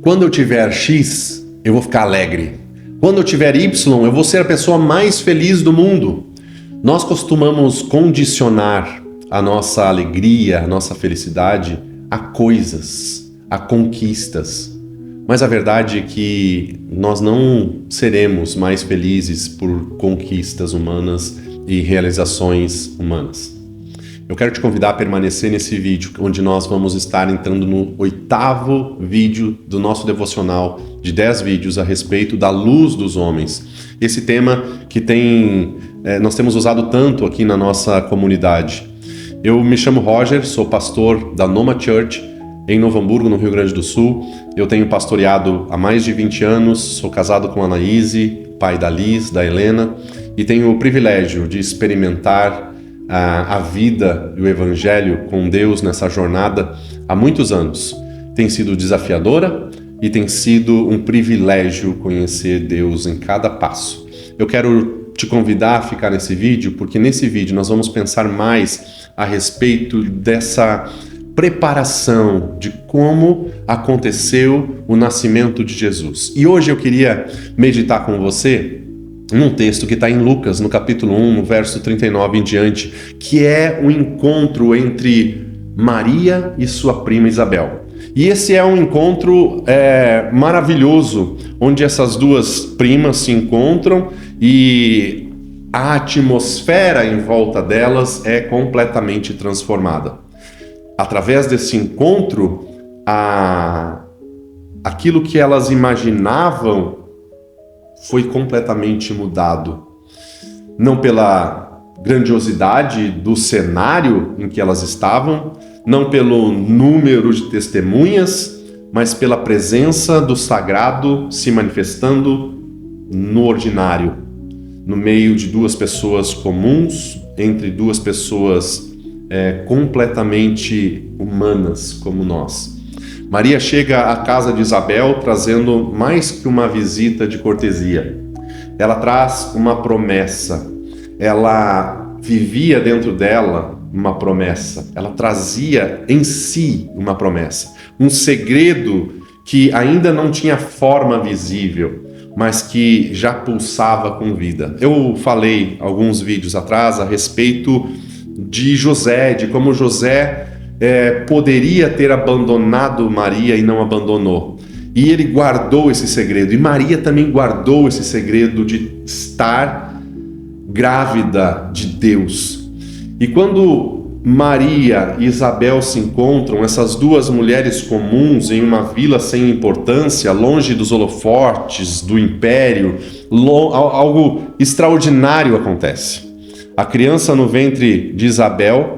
Quando eu tiver X, eu vou ficar alegre. Quando eu tiver Y, eu vou ser a pessoa mais feliz do mundo. Nós costumamos condicionar a nossa alegria, a nossa felicidade a coisas, a conquistas. Mas a verdade é que nós não seremos mais felizes por conquistas humanas e realizações humanas. Eu quero te convidar a permanecer nesse vídeo, onde nós vamos estar entrando no 8º vídeo do nosso devocional de 10 vídeos a respeito da luz dos homens. Esse tema que nós temos usado tanto aqui na nossa comunidade. Eu me chamo Roger, sou pastor da Noma Church em Novo Hamburgo, no Rio Grande do Sul. Eu tenho pastoreado há mais de 20 anos, sou casado com a Anaíse, pai da Liz, da Helena, e tenho o privilégio de experimentar a vida e o Evangelho com Deus nessa jornada há muitos anos. Tem sido desafiadora e tem sido um privilégio conhecer Deus em cada passo. Eu quero te convidar a ficar nesse vídeo, porque nesse vídeo nós vamos pensar mais a respeito dessa preparação de como aconteceu o nascimento de Jesus. E hoje eu queria meditar com você num texto que está em Lucas, no capítulo 1, no verso 39 em diante, que é o encontro entre Maria e sua prima Isabel. E esse é um encontro maravilhoso, onde essas duas primas se encontram e a atmosfera em volta delas é completamente transformada. Através desse encontro, aquilo que elas imaginavam foi completamente mudado. Não pela grandiosidade do cenário em que elas estavam, não pelo número de testemunhas, mas pela presença do sagrado se manifestando no ordinário, no meio de duas pessoas comuns, entre duas pessoas completamente humanas como nós. Maria chega à casa de Isabel trazendo mais que uma visita de cortesia. Ela traz uma promessa. Ela vivia dentro dela uma promessa. Ela trazia em si uma promessa. Um segredo que ainda não tinha forma visível, mas que já pulsava com vida. Eu falei alguns vídeos atrás a respeito de José, de como José poderia ter abandonado Maria e não abandonou. E ele guardou esse segredo. E Maria também guardou esse segredo de estar grávida de Deus. E quando Maria e Isabel se encontram, essas duas mulheres comuns em uma vila sem importância, longe dos holofotes, do império, algo extraordinário acontece. A criança no ventre de Isabel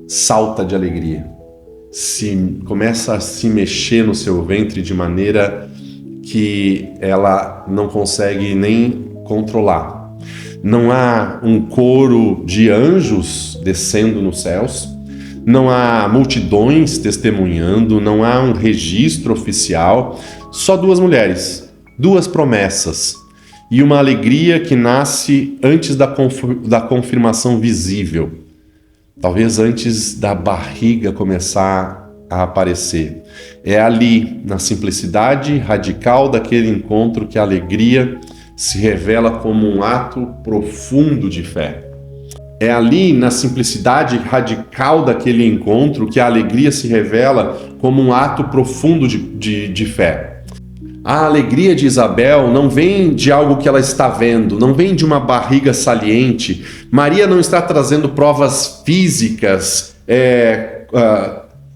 salta de alegria, começa a se mexer no seu ventre de maneira que ela não consegue nem controlar. Não há um coro de anjos descendo nos céus, não há multidões testemunhando, não há um registro oficial, só duas mulheres, duas promessas e uma alegria que nasce antes da confirmação visível. Talvez antes da barriga começar a aparecer. É ali, na simplicidade radical daquele encontro, que a alegria se revela como um ato profundo de fé. É ali, na simplicidade radical daquele encontro, que a alegria se revela como um ato profundo de fé. A alegria de Isabel não vem de algo que ela está vendo, não vem de uma barriga saliente. Maria não está trazendo provas físicas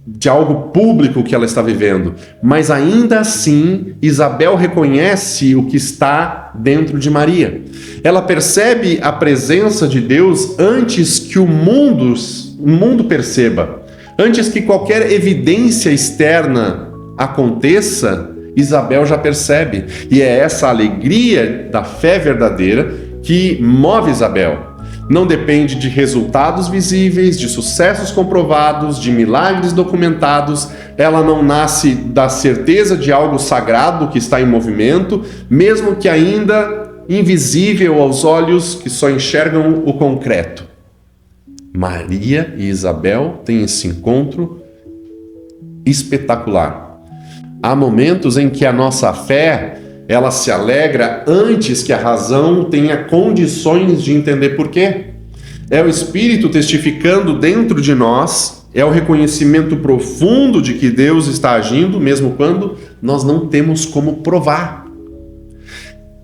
de algo público que ela está vivendo, mas ainda assim Isabel reconhece o que está dentro de Maria. Ela percebe a presença de Deus antes que o mundo perceba, antes que qualquer evidência externa aconteça. Isabel já percebe, e é essa alegria da fé verdadeira que move Isabel. Não depende de resultados visíveis, de sucessos comprovados, de milagres documentados. Ela não nasce da certeza de algo sagrado que está em movimento, mesmo que ainda invisível aos olhos que só enxergam o concreto. Maria e Isabel têm esse encontro espetacular. Há momentos em que a nossa fé, ela se alegra antes que a razão tenha condições de entender por quê. É o Espírito testificando dentro de nós, é o reconhecimento profundo de que Deus está agindo, mesmo quando nós não temos como provar.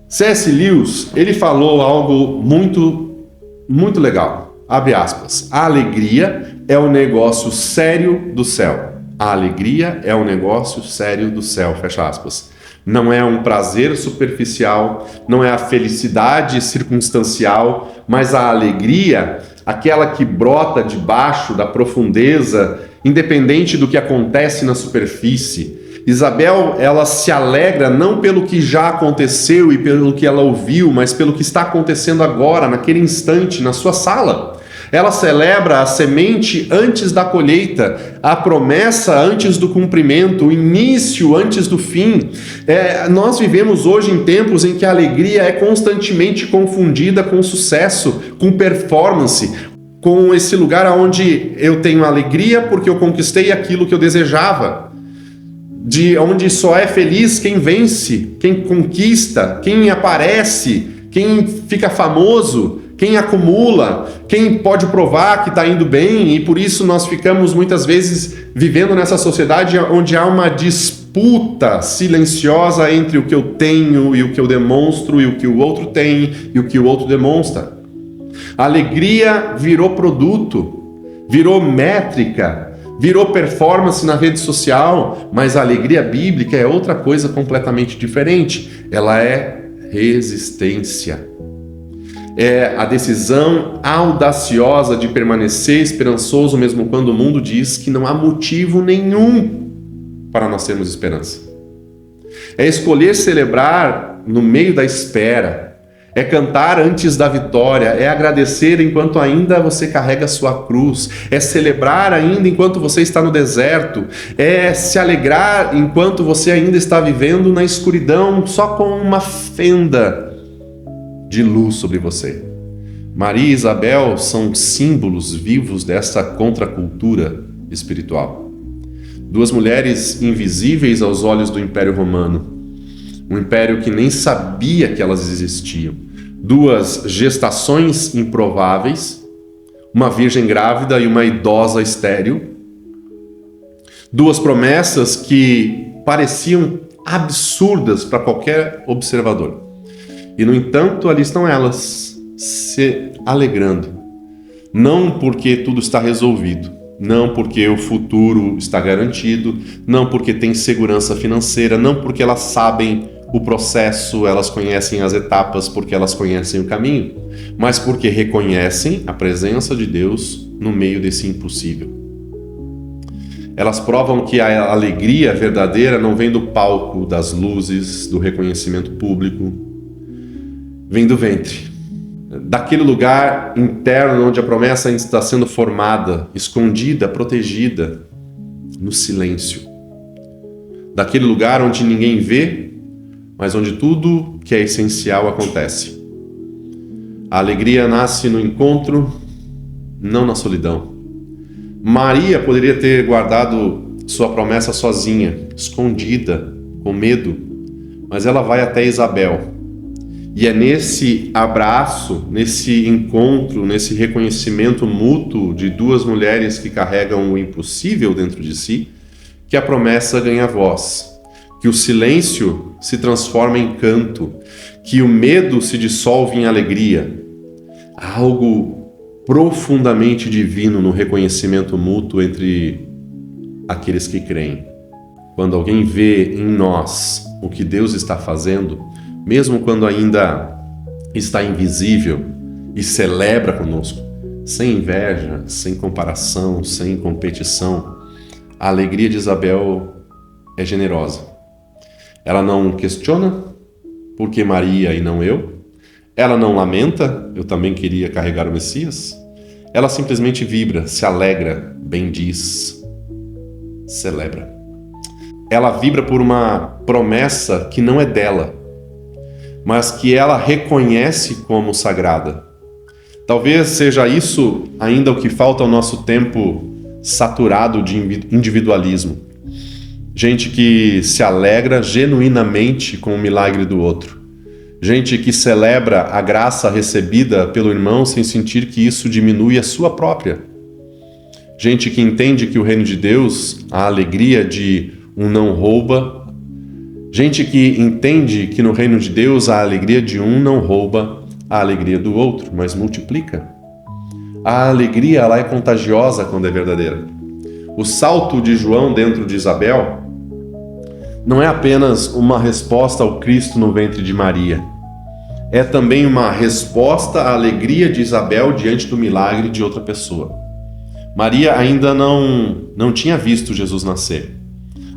C.S. Lewis, ele falou algo muito legal. Abre aspas. A alegria é o negócio sério do céu. A alegria é o negócio sério do céu. Fecha aspas. Não é um prazer superficial, não é a felicidade circunstancial, mas a alegria, aquela que brota debaixo da profundeza, independente do que acontece na superfície. Isabel, ela se alegra não pelo que já aconteceu e pelo que ela ouviu, mas pelo que está acontecendo agora, naquele instante, na sua sala. Ela celebra a semente antes da colheita, a promessa antes do cumprimento, o início antes do fim. Nós vivemos hoje em tempos em que a alegria é constantemente confundida com sucesso, com performance, com esse lugar onde eu tenho alegria porque eu conquistei aquilo que eu desejava. De onde só é feliz quem vence, quem conquista, quem aparece, quem fica famoso, quem acumula, quem pode provar que está indo bem, e por isso nós ficamos muitas vezes vivendo nessa sociedade onde há uma disputa silenciosa entre o que eu tenho e o que eu demonstro, e o que o outro tem e o que o outro demonstra. A alegria virou produto, virou métrica, virou performance na rede social, mas a alegria bíblica é outra coisa completamente diferente. Ela é resistência. É a decisão audaciosa de permanecer esperançoso mesmo quando o mundo diz que não há motivo nenhum para nós termos esperança. É escolher celebrar no meio da espera. É cantar antes da vitória, é agradecer enquanto ainda você carrega a sua cruz, é celebrar ainda enquanto você está no deserto, é se alegrar enquanto você ainda está vivendo na escuridão, só com uma fenda de luz sobre você. Maria e Isabel são símbolos vivos dessa contracultura espiritual. Duas mulheres invisíveis aos olhos do Império Romano. Um império que nem sabia que elas existiam. Duas gestações improváveis, uma virgem grávida e uma idosa estéril. Duas promessas que pareciam absurdas para qualquer observador. E, no entanto, ali estão elas, se alegrando. Não porque tudo está resolvido, não porque o futuro está garantido, não porque tem segurança financeira, não porque elas sabem o processo, elas conhecem as etapas, porque elas conhecem o caminho, mas porque reconhecem a presença de Deus no meio desse impossível. Elas provam que a alegria verdadeira não vem do palco, das luzes, do reconhecimento público, vem do ventre, daquele lugar interno onde a promessa está sendo formada, escondida, protegida, no silêncio. Daquele lugar onde ninguém vê, mas onde tudo que é essencial acontece. A alegria nasce no encontro, não na solidão. Maria poderia ter guardado sua promessa sozinha, escondida, com medo, mas ela vai até Isabel. E é nesse abraço, nesse encontro, nesse reconhecimento mútuo de duas mulheres que carregam o impossível dentro de si, que a promessa ganha voz, que o silêncio se transforma em canto, que o medo se dissolve em alegria. Há algo profundamente divino no reconhecimento mútuo entre aqueles que creem. Quando alguém vê em nós o que Deus está fazendo, mesmo quando ainda está invisível, e celebra conosco, sem inveja, sem comparação, sem competição, a alegria de Isabel é generosa. Ela não questiona, por que Maria e não eu? Ela não lamenta, eu também queria carregar o Messias. Ela simplesmente vibra, se alegra, bendiz, celebra. Ela vibra por uma promessa que não é dela, mas que ela reconhece como sagrada. Talvez seja isso ainda o que falta ao nosso tempo saturado de individualismo. gente que se alegra genuinamente com o milagre do outro, gente que celebra a graça recebida pelo irmão sem sentir que isso diminui a sua própria, gente que entende que o reino de Deus, a alegria de um não rouba, gente que entende que no reino de Deus a alegria de um não rouba a alegria do outro, mas multiplica. A alegria, ela é contagiosa quando é verdadeira. O salto de João dentro de Isabel não é apenas uma resposta ao Cristo no ventre de Maria. É também uma resposta à alegria de Isabel diante do milagre de outra pessoa. Maria ainda não tinha visto Jesus nascer.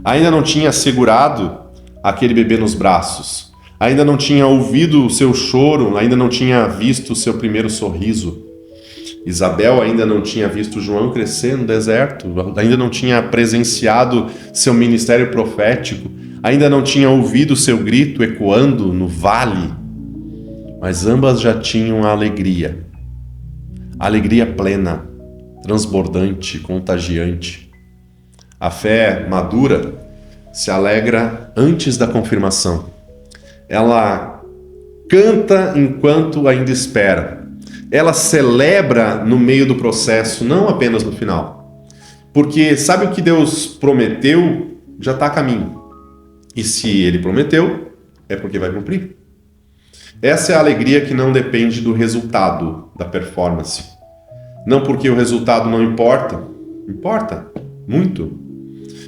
Ainda não tinha segurado aquele bebê nos braços. Ainda não tinha ouvido o seu choro, ainda não tinha visto o seu primeiro sorriso. Isabel ainda não tinha visto João crescer no deserto, ainda não tinha presenciado seu ministério profético, ainda não tinha ouvido seu grito ecoando no vale, mas ambas já tinham a alegria plena, transbordante, contagiante. A fé madura se alegra antes da confirmação. Ela canta enquanto ainda espera. Ela celebra no meio do processo, não apenas no final. Porque sabe o que Deus prometeu, já está a caminho. E se Ele prometeu, é porque vai cumprir. Essa é a alegria que não depende do resultado, da performance. Não porque o resultado não importa, importa muito,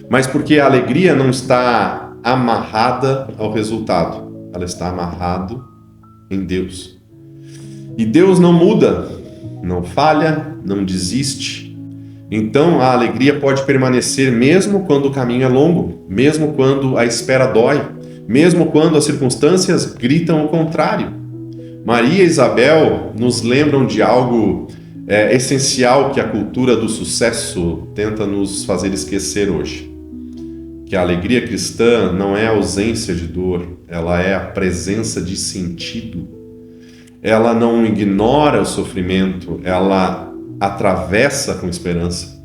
mas porque a alegria não está amarrada ao resultado, ela está amarrada em Deus. E Deus não muda, não falha, não desiste. Então a alegria pode permanecer mesmo quando o caminho é longo, mesmo quando a espera dói, mesmo quando as circunstâncias gritam o contrário. Maria e Isabel nos lembram de algo essencial que a cultura do sucesso tenta nos fazer esquecer hoje. Que a alegria cristã não é a ausência de dor, ela é a presença de sentido. Ela não ignora o sofrimento, ela atravessa com esperança.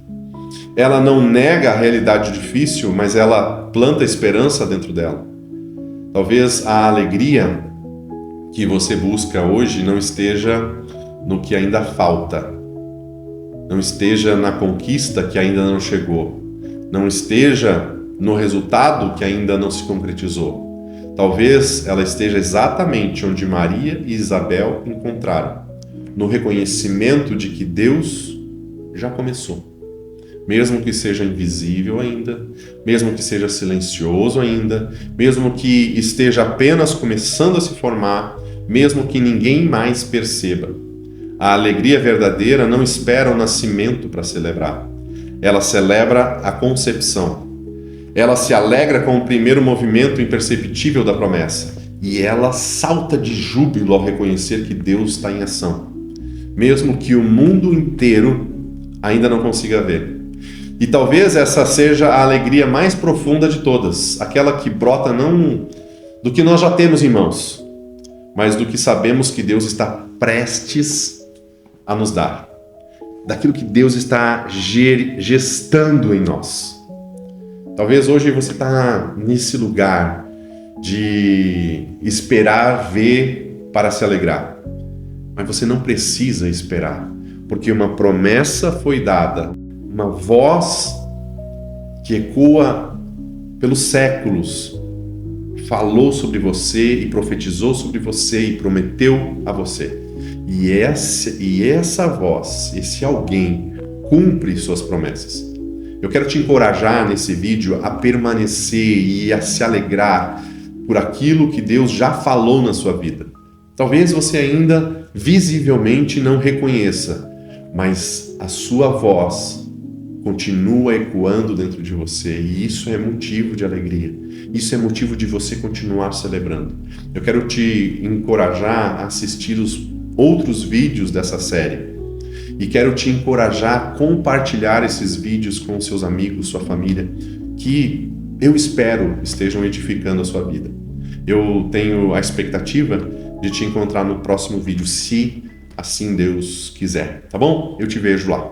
Ela não nega a realidade difícil, mas ela planta esperança dentro dela. Talvez a alegria que você busca hoje não esteja no que ainda falta, não esteja na conquista que ainda não chegou, não esteja no resultado que ainda não se concretizou. Talvez ela esteja exatamente onde Maria e Isabel encontraram, no reconhecimento de que Deus já começou. Mesmo que seja invisível ainda, mesmo que seja silencioso ainda, mesmo que esteja apenas começando a se formar, mesmo que ninguém mais perceba. A alegria verdadeira não espera o nascimento para celebrar. Ela celebra a concepção. Ela se alegra com o primeiro movimento imperceptível da promessa. E ela salta de júbilo ao reconhecer que Deus está em ação. Mesmo que o mundo inteiro ainda não consiga ver. E talvez essa seja a alegria mais profunda de todas. Aquela que brota não do que nós já temos em mãos, mas do que sabemos que Deus está prestes a nos dar. Daquilo que Deus está gestando em nós. Talvez hoje você está nesse lugar de esperar ver para se alegrar. Mas você não precisa esperar, porque uma promessa foi dada, uma voz que ecoa pelos séculos, falou sobre você e profetizou sobre você e prometeu a você. E essa voz, esse alguém, cumpre suas promessas. Eu quero te encorajar nesse vídeo a permanecer e a se alegrar por aquilo que Deus já falou na sua vida. Talvez você ainda visivelmente não reconheça, mas a sua voz continua ecoando dentro de você e isso é motivo de alegria. Isso é motivo de você continuar celebrando. Eu quero te encorajar a assistir os outros vídeos dessa série. E quero te encorajar a compartilhar esses vídeos com seus amigos, sua família, que eu espero estejam edificando a sua vida. Eu tenho a expectativa de te encontrar no próximo vídeo, se assim Deus quiser, tá bom? Eu te vejo lá.